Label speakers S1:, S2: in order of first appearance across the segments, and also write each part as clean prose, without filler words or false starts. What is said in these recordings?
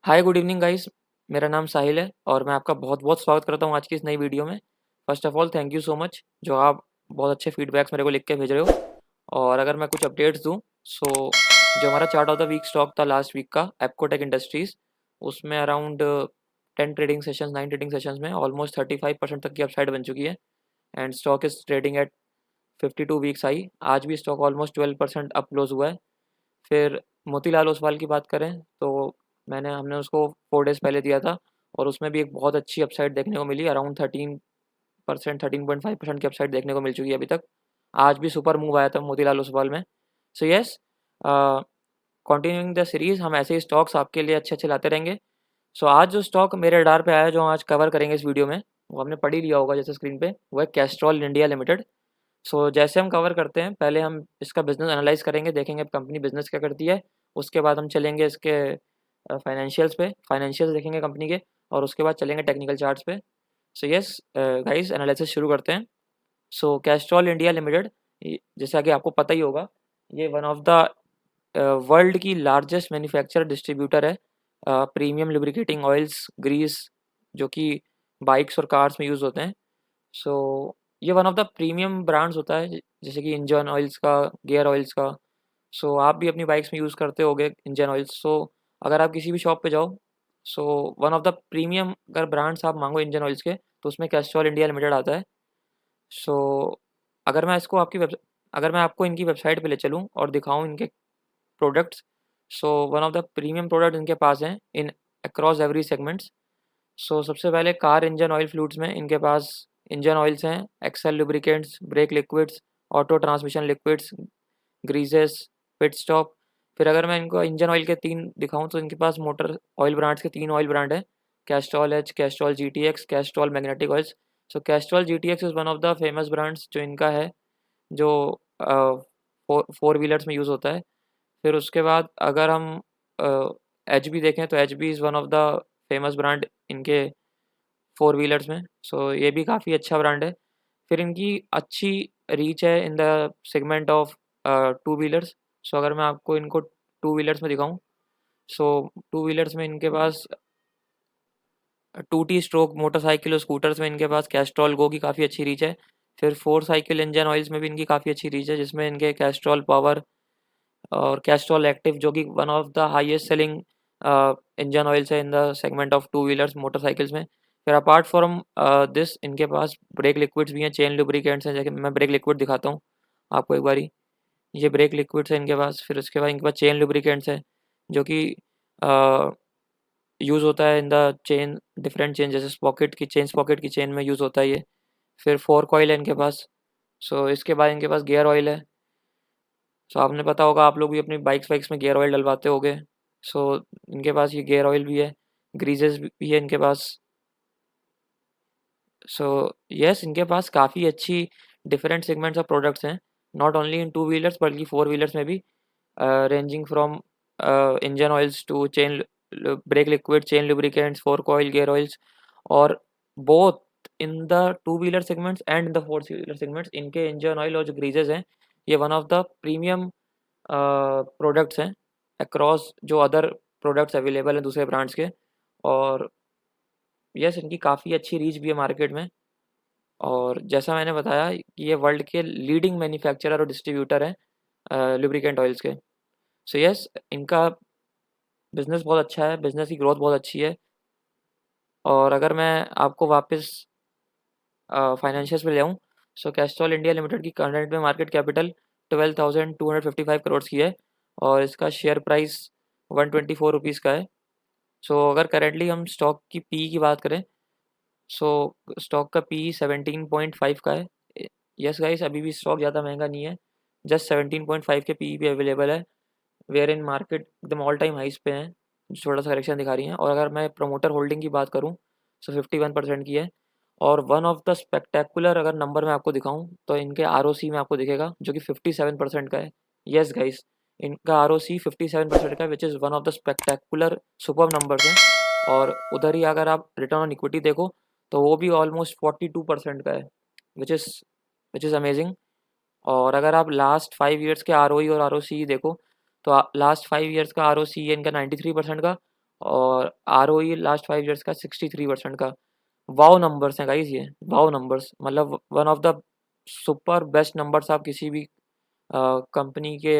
S1: Hi good evening guys. मेरा नाम साहिल है और मैं आपका बहुत बहुत स्वागत करता हूँ आज की इस नई वीडियो में। First of all thank you so much जो आप बहुत अच्छे फीडबैक्स मेरे को लिख के भेज रहे हो। और अगर मैं कुछ अपडेट्स दूँ, सो जो हमारा chart of the week stock था लास्ट वीक का एप्कोटेक इंडस्ट्रीज़, उसमें अराउंड 9 ट्रेडिंग सेशंस में ऑलमोस्ट 35% तक की अपसाइड बन चुकी है and stock is trading at 52 weeks high. आज भी स्टॉक ऑलमोस्ट 12% अप क्लोज हुआ है। फिर मोतीलाल ओसवाल की बात करें तो हमने उसको 4 डेज़ पहले दिया था और उसमें भी एक बहुत अच्छी अपसाइड देखने को मिली। अराउंड 13%, 13.5% की अपसाइड देखने को मिल चुकी है अभी तक। आज भी सुपर मूव आया था मोतीलाल ओसवाल में। So yes, continuing the series, हम ऐसे ही स्टॉक्स आपके लिए अच्छे अच्छे लाते रहेंगे। सो आज जो स्टॉक मेरे रडार पे आया है, जो आज कवर करेंगे इस वीडियो में, वो हमने पढ़ ही लिया होगा जैसे स्क्रीन पे, वो है कैस्ट्रॉल इंडिया लिमिटेड। सो जैसे हम कवर करते हैं, पहले हम इसका बिजनेस एनालाइज करेंगे, देखेंगे कंपनी बिजनेस क्या करती है। उसके बाद हम चलेंगे इसके फाइनेंशियल्स पे, फाइनेंशियल्स देखेंगे कंपनी के, और उसके बाद चलेंगे टेक्निकल चार्ट्स पे। सो यस गाइस, एनालिसिस शुरू करते हैं। सो कैस्ट्रॉल इंडिया लिमिटेड, जैसा कि आपको पता ही होगा, ये वन ऑफ द वर्ल्ड की लार्जेस्ट मैन्युफैक्चरर डिस्ट्रीब्यूटर है प्रीमियम लुब्रिकेटिंग ऑयल्स, ग्रीस, जो कि बाइक्स और कार्स में यूज़ होते हैं। सो ये one of the premium brands होता है, जैसे कि इंजन ऑयल्स का, गियर ऑयल्स का। सो आप भी अपनी बाइक्स में यूज़ करते होगे इंजन ऑयल्स। सो अगर आप किसी भी शॉप पे जाओ, सो वन ऑफ द प्रीमियम अगर ब्रांड्स आप मांगो इंजन ऑयल्स के, तो उसमें कैस्ट्रॉल इंडिया लिमिटेड आता है। सो अगर मैं इसको आपकी वेब अगर मैं आपको इनकी वेबसाइट पे ले चलूँ और दिखाऊँ इनके products, so one of the premium product इनके पास हैं in across every segments. So सबसे पहले कार इंजन ऑयल फ्लूइड्स में इनके पास इंजन ऑयल्स हैं, axle lubricants, brake liquids, auto transmission liquids, greases, pit stop. फिर अगर मैं इनको इंजन ऑयल के 3 दिखाऊँ, तो इनके पास मोटर ऑयल ब्रांड्स के 3 ऑयल ब्रांड हैं, Castrol H, Castrol GTX, Castrol magnetic oils. So Castrol GTX is one of the famous brands जो इनका है, जो फोर व्हीलर्स में यूज़ होता है। फिर उसके बाद अगर हम एच बी देखें, तो H B is one of the famous brand इनके फोर व्हीलर्स में। सो ये भी काफ़ी अच्छा ब्रांड है। फिर इनकी अच्छी रीच है in the segment of two wheelers. So अगर मैं आपको इनको टू व्हीलर्स में दिखाऊं, सो टू व्हीलर्स में इनके पास टू टी स्ट्रोक मोटरसाइकिल और स्कूटर्स में इनके पास कैस्ट्रॉल गो की काफ़ी अच्छी रीच है। फिर फोर साइकिल इंजन ऑयल्स में भी इनकी काफ़ी अच्छी रीच है, जिसमें इनके कैस्ट्रॉल पावर और कैस्ट्रॉल एक्टिव, जो कि one of the highest selling engine oils है in the segment of two wheelers motorcycles में। फिर अपार्ट फ्रॉम दिस, इनके पास ब्रेक लिक्विड्स भी हैं, चेन लुब्रिकेंट्स हैं। जैसे मैं ब्रेक लिक्विड दिखाता हूँ आपको एक बारी, ये ब्रेक लिक्विड्स है इनके पास। फिर उसके बाद इनके पास चेन लुब्रिकेंट्स है, जो कि यूज़ होता है in the chain, different chain, जैसे स्पॉकेट की चेन, स्पॉकेट की चेन में यूज़ होता है ये। फिर फोर्क ऑयल है इनके पास। सो इसके बाद इनके पास गियर ऑयल है। सो आपने पता होगा, आप लोग भी अपनी बाइक्स वाइक्स में गियर ऑयल डलवाते होगे। सो इनके पास ये गियर ऑयल भी है, ग्रीजेस भी है इनके पास। सो यस, इनके पास काफ़ी अच्छी डिफरेंट सेगमेंट्स ऑफ प्रोडक्ट्स हैं, not only in two wheelers बल्कि फोर व्हीलर्स में भी, ranging from engine oils to chain brake liquid, chain lubricants, fork oil, gear oils. और both in the two wheeler segments and in the four wheeler segments, इनके engine oil और जो greases हैं, ये one of the premium products हैं across जो other products available हैं दूसरे ब्रांड्स के। और यस, इनकी काफ़ी अच्छी रीच भी है मार्केट में। और जैसा मैंने बताया कि ये वर्ल्ड के लीडिंग मैन्युफैक्चरर और डिस्ट्रीब्यूटर हैं लुब्रिकेंट ऑयल्स के। सो यस, इनका बिज़नेस बहुत अच्छा है, बिज़नेस की ग्रोथ बहुत अच्छी है। और अगर मैं आपको वापस फाइनेंशियल्स पे ले आऊँ, सो कैस्ट्रॉल इंडिया लिमिटेड की करंट में मार्केट कैपिटल 12,255 करोड़ की है और इसका शेयर प्राइस 124 रुपीज़ का है। सो अगर करेंटली हम स्टॉक की पी की बात करें, सो स्टॉक का पी 17.5 का है। यस गाइस, अभी भी स्टॉक ज़्यादा महंगा नहीं है, जस्ट 17.5 के पी पे अवेलेबल है, वेयर इन मार्केट एकदम ऑल टाइम हाइस पे हैं, जो थोड़ा सा करेक्शन दिखा रही हैं। और अगर मैं प्रमोटर होल्डिंग की बात करूं, सो 51% की है। और वन ऑफ द स्पेक्टेकुलर अगर नंबर मैं आपको दिखाऊं, तो इनके आरओसी में आपको दिखेगा, जो कि 57% का है। यस गाइस, इनका आरओसी 57% का है, which is one of the spectacular super numbers हैं। और उधर ही अगर आप रिटर्न ऑन इक्विटी देखो, तो वो भी ऑलमोस्ट 42% का है, which is which is amazing. और अगर आप लास्ट 5 ईयर्स के आरओई और आरओसी देखो, तो लास्ट 5 ईयर्स का आरओसी है इनका 93% का, और ROE लास्ट 5 ईयर्स का 63% का। वाओ नंबर्स हैं गाइस, ये वाओ नंबर्स, मतलब one of the super best numbers आप किसी भी कंपनी के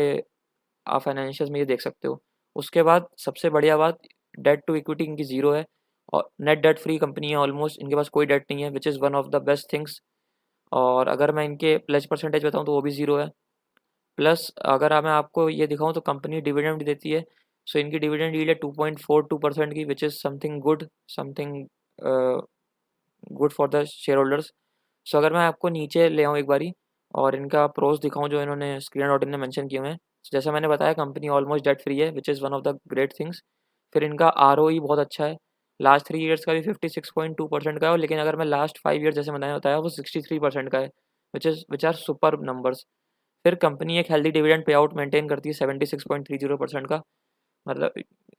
S1: फाइनेंशियल्स में ये देख सकते हो। उसके बाद सबसे बढ़िया बात, डेट टू इक्विटी इनकी ज़ीरो है और नेट डेट फ्री कंपनी है ऑलमोस्ट, इनके पास कोई डेट नहीं है, which is one of the best things. और अगर मैं इनके प्लेज परसेंटेज बताऊँ तो वो भी ज़ीरो है। प्लस अगर मैं आपको ये दिखाऊँ तो कंपनी डिविडेंड देती है, सो इनकी डिविडेंड यील्ड है 2.42% की, which is something good, something good for the share holders. So अगर मैं आपको नीचे ले आऊँ एक बारी और इनका प्रोस दिखाऊँ जो इन्होंने स्क्रीन डॉट इन ने मेंशन किए हुए हैं, जैसा मैंने बताया कंपनी ऑलमोस्ट डेट फ्री है, which is one of the great things. फिर इनका ROE बहुत अच्छा है, लास्ट 3 ईयर्स का भी 56.2% का है, लेकिन अगर मैं लास्ट 5 ईयर जैसे मैंने बताया वो 63% का है, विच आर सुपर नंबर्स। फिर कंपनी एक healthy dividend pay out maintain करती है 76.30% का, मतलब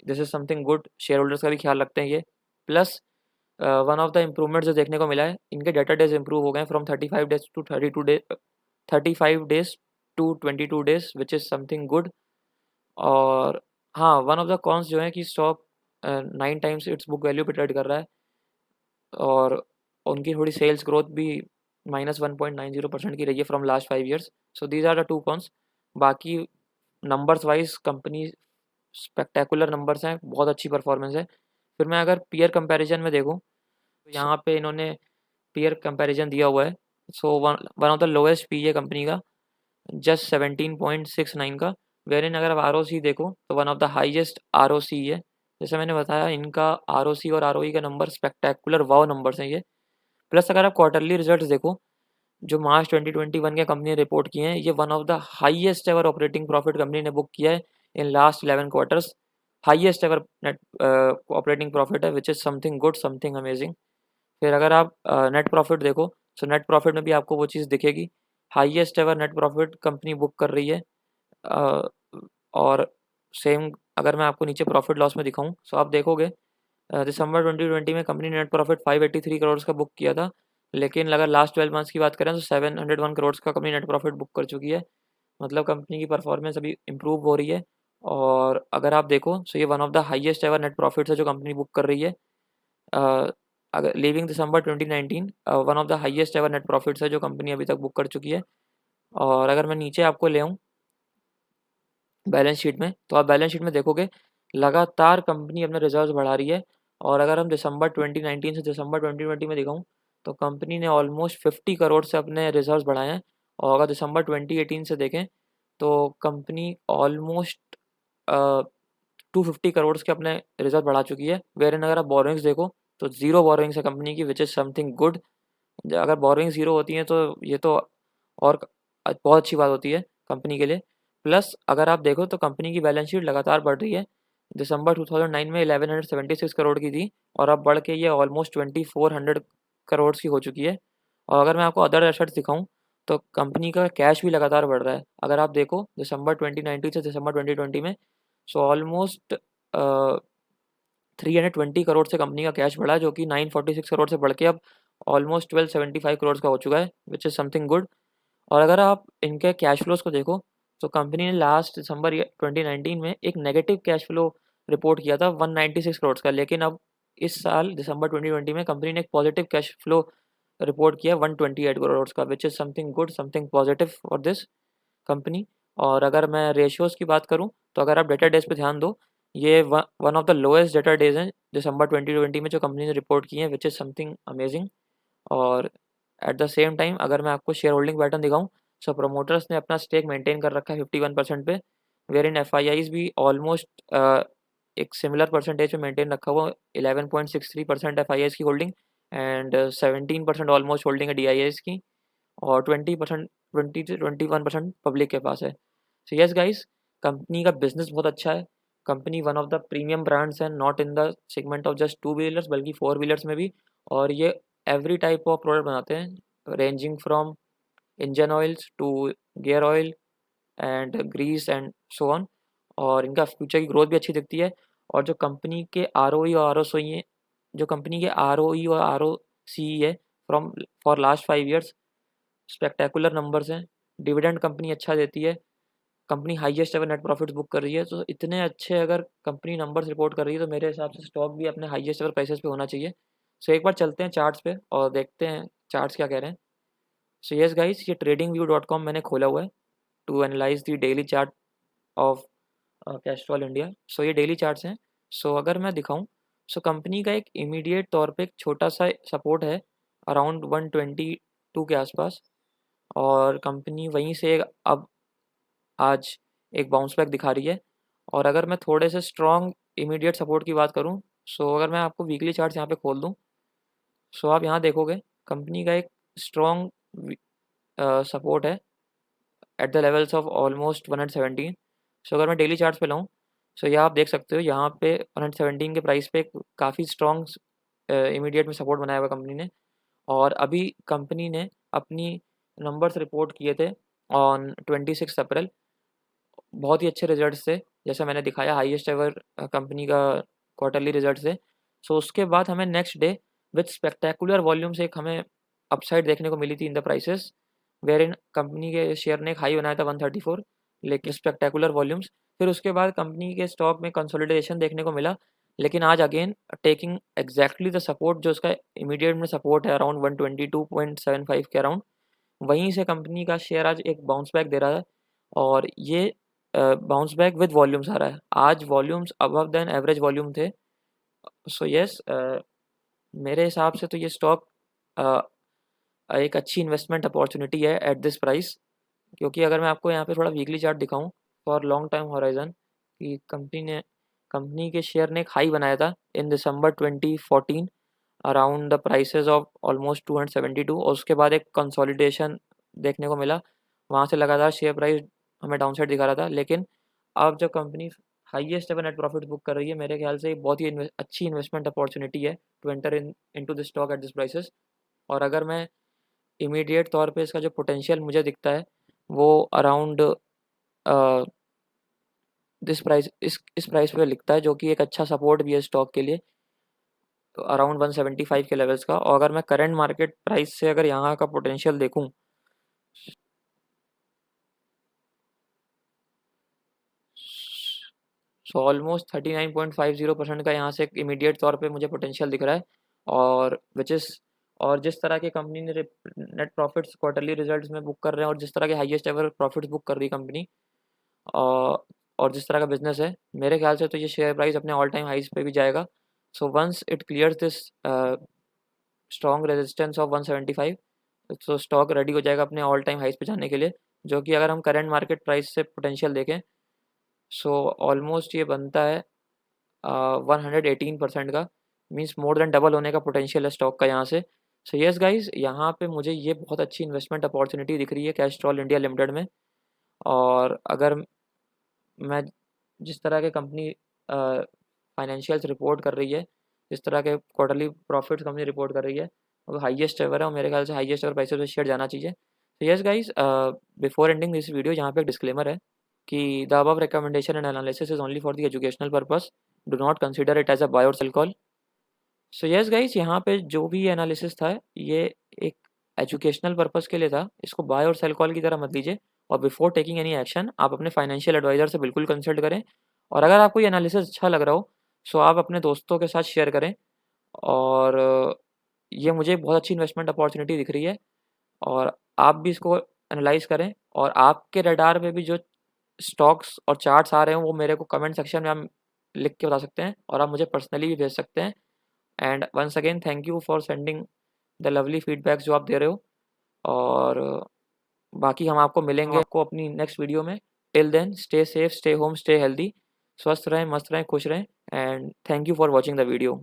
S1: this is something good, share holders का भी ख्याल रखते हैं ये। Plus one of the improvement जो देखने को मिला है, इनके डेटा डेज इंप्रूव हो गए from 35 days to 35 days to 22 days, which is something good. और हाँ, वन ऑफ द कॉन्स जो है कि stock 9 times its book value पे ट्रेड कर रहा है और उनकी थोड़ी सेल्स ग्रोथ भी -1.90% की रही है from last 5 years. So these are the two cons. बाकी numbers wise company spectacular numbers हैं, बहुत अच्छी परफॉर्मेंस है। फिर मैं अगर पीयर कंपैरिजन में देखूँ तो यहाँ पे इन्होंने पीयर कंपैरिजन दिया हुआ है। So one one of the lowest P है कंपनी का, जस्ट 17.69 का। वेरिन अगर आप ROC देखो तो one of the highest ROC है। जैसे मैंने बताया इनका ROC और ROE का नंबर स्पेक्टेकुलर वाव नंबर्स हैं ये। प्लस अगर आप क्वार्टरली रिजल्ट्स देखो जो मार्च 2021 के कंपनी ने रिपोर्ट किए हैं, ये one of the highest ever operating profit company ने बुक किया है in last 11 quarters. Highest ever net operating profit है, which is something good, something amazing. फिर अगर आप नेट प्रॉफिट देखो तो नेट प्रॉफिट में भी आपको वो चीज़ दिखेगी, highest ever net profit company book कर रही है। अ, और सेम अगर मैं आपको नीचे प्रॉफिट लॉस में दिखाऊं तो आप देखोगे दिसंबर 2020 में कंपनी ने नेट प्रॉफिट 583 करोड़ का बुक किया था, लेकिन अगर लास्ट 12 मंथ्स की बात करें तो 701 करोड़ का कंपनी नेट प्रॉफिट बुक कर चुकी है। मतलब कंपनी की परफॉर्मेंस अभी इंप्रूव हो रही है। और अगर आप देखो तो ये one of the highest ever net profit है जो कंपनी बुक कर रही है। अगर leaving December 2019 one of the highest ever net profits है जो कंपनी अभी तक बुक कर चुकी है। और अगर मैं नीचे आपको ले आऊँ बैलेंस शीट में तो आप बैलेंस शीट में देखोगे लगातार कंपनी अपने रिजर्व्स बढ़ा रही है। और अगर हम दिसंबर 2019 से दिसंबर 2020 में दिखाऊँ तो कंपनी ने ऑलमोस्ट 50 करोड़ से अपने रिजर्व्स बढ़ाए हैं। और अगर दिसंबर 2018 से देखें तो कंपनी ऑलमोस्ट 250 करोड़ के अपने रिजर्व बढ़ा चुकी है। वेरिन अगर आप बोरोइंग्स देखो तो ज़ीरो बोरोइंग्स है कंपनी की, विच इज़ समथिंग गुड। अगर बोरोइंग ज़ीरो होती हैं तो ये तो और बहुत अच्छी बात होती है कंपनी के लिए। प्लस अगर आप देखो तो कंपनी की बैलेंस शीट लगातार बढ़ रही है। दिसंबर 2009 में 1176 करोड़ की थी और अब बढ़ के ये ऑलमोस्ट 2400 करोड़ की हो चुकी है। और अगर मैं आपको अदर एसेट्स दिखाऊं तो कंपनी का कैश भी लगातार बढ़ रहा है। अगर आप देखो दिसंबर 2019 से दिसंबर 2020 में सो ऑलमोस्ट 320 करोड़ से कंपनी का कैश बढ़ा है, जो कि 946 करोड़ से बढ़ के अब ऑलमोस्ट 1275 करोड़ का हो चुका है, विच इज़ समथिंग गुड। और अगर आप इनके कैश फ्लोज को देखो तो कंपनी ने लास्ट दिसंबर 2019 में एक नेगेटिव कैश फ्लो रिपोर्ट किया था 196 करोड़ का, लेकिन अब इस साल दिसंबर 2020 में कंपनी ने एक पॉजिटिव कैश फ्लो रिपोर्ट किया 128 करोड़ का, विच is something good, something positive for this company. और अगर मैं रेशियोज़ की बात करूँ तो अगर आप डेटर डेज पे ध्यान दो, ये one of the lowest debtor days हैं दिसंबर 2020 में जो कंपनी ने रिपोर्ट किए हैं, विच इज़ समथिंग अमेजिंग। और एट द सेम टाइम अगर मैं आपको शेयर होल्डिंग पैटर्न दिखाऊँ सो प्रमोटर्स ने अपना स्टेक मेंटेन कर रखा है 51% पे, वेयर इन FIIs भी ऑलमोस्ट एक सिमिलर परसेंटेज पे मेंटेन रखा हुआ 11.63% FIIs की होल्डिंग एंड 17% ऑलमोस्ट होल्डिंग है DIIs की, और 20% 20 से 21% पब्लिक के पास है। सो यस गाइस, कंपनी का बिजनेस बहुत अच्छा है। Company one of the premium brands है, not in the segment of just two wheelers बल्कि फोर व्हीलर्स में भी। और ये एवरी टाइप ऑफ प्रोडक्ट बनाते हैं, ranging from engine oils to gear oil and grease and so on. और इनका फ्यूचर की ग्रोथ भी अच्छी दिखती है। और जो कंपनी के ROE और ROC है, जो कंपनी के ROE और ROC है from for last 5 years spectacular numbers हैं। डिविडेंड कंपनी अच्छा देती है। Company highest ever net profits book कर रही है, तो इतने अच्छे अगर कंपनी नंबर्स रिपोर्ट कर रही है तो मेरे हिसाब से स्टॉक भी अपने हाईएस्ट एवर प्राइसेस पे होना चाहिए। सो एक बार चलते हैं चार्ट्स पे और देखते हैं चार्ट्स क्या कह रहे हैं। सो यस गाइस, ये tradingview.com मैंने खोला हुआ है to analyze the daily chart of Castrol India. So ये डेली चार्ट्स हैं। सो अगर मैं दिखाऊं, सो कंपनी का एक इमीडिएट तौर पे एक छोटा सा सपोर्ट है अराउंड 122 के आसपास, और कंपनी वहीं से अब आज एक बाउंस बैक दिखा रही है। और अगर मैं थोड़े से स्ट्रॉन्ग इमीडिएट सपोर्ट की बात करूं, सो अगर मैं आपको वीकली चार्ट्स यहाँ पे खोल दूं, सो आप यहाँ देखोगे कंपनी का एक स्ट्रॉन्ग सपोर्ट है at the levels of almost 117। सो अगर मैं डेली चार्ट्स पे लाऊं, सो यहाँ आप देख सकते हो यहाँ पे 117 के प्राइस पे काफ़ी स्ट्रॉन्ग इमीडिएट में सपोर्ट बनाया हुआ कंपनी ने। और अभी कंपनी ने अपनी नंबर्स रिपोर्ट किए थे ऑन 26 अप्रैल, बहुत ही अच्छे रिजल्ट्स थे, जैसा मैंने दिखाया हाईएस्ट एवर कंपनी का क्वार्टरली रिजल्ट्स थे। सो उसके बाद हमें next day with spectacular volumes एक हमें अपसाइड देखने को मिली थी in the prices, where in company के शेयर ने एक हाई बनाया था 134, लेकिन स्पेक्टेकुलर वॉल्यूम्स। फिर उसके बाद कंपनी के स्टॉक में कंसोलिडेशन देखने को मिला, लेकिन आज again taking exactly the support जो उसका इमीडिएट में सपोर्ट है अराउंड 122.75 के अराउंड, वहीं से कंपनी का शेयर आज एक बाउंस बैक दे रहा है। और ये बाउंस बैक विद वॉल्यूम्स आ रहा है, आज volumes above than average volume थे। सो यस, मेरे हिसाब से तो ये स्टॉक एक अच्छी इन्वेस्टमेंट अपॉर्चुनिटी है एट दिस प्राइस, क्योंकि अगर मैं आपको यहाँ पे थोड़ा वीकली चार्ट दिखाऊं फॉर लॉन्ग टाइम हॉराइजन, कि कंपनी के शेयर ने एक हाई बनाया था इन दिसंबर 2014 around the prices of almost 272, और उसके बाद एक कंसोलिडेशन देखने को मिला, वहाँ से लगातार शेयर प्राइस हमें डाउनसाइड दिखा रहा था। लेकिन अब जब company highest ever net profit book कर रही है, मेरे ख्याल से एक बहुत ही अच्छी इन्वेस्टमेंट अपॉर्चुनिटी है to enter into this stock at this prices. और अगर मैं इमीडिएट तौर पे इसका जो पोटेंशियल मुझे दिखता है वो अराउंड दिस प्राइस इस प्राइस पे लिखता है, जो कि एक अच्छा सपोर्ट भी है स्टॉक के लिए, तो अराउंड 175 के लेवल्स का। और अगर मैं करंट मार्केट प्राइस से अगर यहाँ का पोटेंशियल देखूँ, सो ऑलमोस्ट 39.50% का यहाँ से एक इमीडिएट तौर पे मुझे पोटेंशियल दिख रहा है। और विच इज़, और जिस तरह की कंपनी ने नेट प्रॉफिट्स क्वार्टरली रिजल्ट्स में बुक कर रहे हैं और जिस तरह के हाईएस्ट एवर प्रॉफिट्स बुक कर रही है कंपनी, और जिस तरह का बिजनेस है, मेरे ख्याल से तो ये शेयर प्राइस अपने ऑल टाइम हाइज पे भी जाएगा। So once it clears this strong resistance of 175, तो स्टॉक रेडी हो जाएगा अपने ऑल टाइम हाइज पे जाने के लिए, जो कि अगर हम करंट मार्केट प्राइस से पोटेंशियल देखें, सो ऑलमोस्ट ये बनता है 118% का, मीन्स मोर देन डबल होने का पोटेंशियल है स्टॉक का यहाँ से। सो यस गाइज, यहाँ पे मुझे ये बहुत अच्छी इन्वेस्टमेंट अपॉर्चुनिटी दिख रही है कैस्ट्रॉल इंडिया लिमिटेड में। और अगर मैं जिस तरह के कंपनी फाइनेंशियल्स रिपोर्ट कर रही है, जिस तरह के क्वार्टरली प्रॉफिट्स कंपनी रिपोर्ट कर रही है, वो हाईएस्ट एवर है और मेरे ख्याल से हाईएस्ट एवर प्राइसेस पे शेयर जाना चाहिए। तो yes guys, before ending this video, यहाँ पे एक डिस्क्लेमर है कि the above recommendation and analysis is only for the educational purpose, do not consider it as a buy और sell call. So yes guys, यहाँ पे जो भी एनालिसिस था ये एक एजुकेशनल पर्पस के लिए था, इसको बाय और सेल कॉल की तरह मत लीजिए। और बिफोर टेकिंग एनी एक्शन आप अपने फाइनेंशियल एडवाइजर से बिल्कुल कंसल्ट करें। और अगर आपको ये एनालिसिस अच्छा लग रहा हो, सो आप अपने दोस्तों के साथ शेयर करें। और ये मुझे बहुत अच्छी इन्वेस्टमेंट अपॉर्चुनिटी दिख रही है, और आप भी इसको एनालाइज करें। और आपके रडार में भी जो स्टॉक्स और चार्ट्स आ रहे हैं वो मेरे को कमेंट सेक्शन में आप लिख के बता सकते हैं, और आप मुझे पर्सनली भी भेज सकते हैं। And once again thank you for sending the lovely feedbacks जो आप दे रहे हो। और बाकी हम आपको मिलेंगे आपको अपनी नेक्स्ट वीडियो में। Till then stay safe, stay home, stay healthy, स्वस्थ रहें, मस्त रहें, खुश रहें। And thank you for watching the video.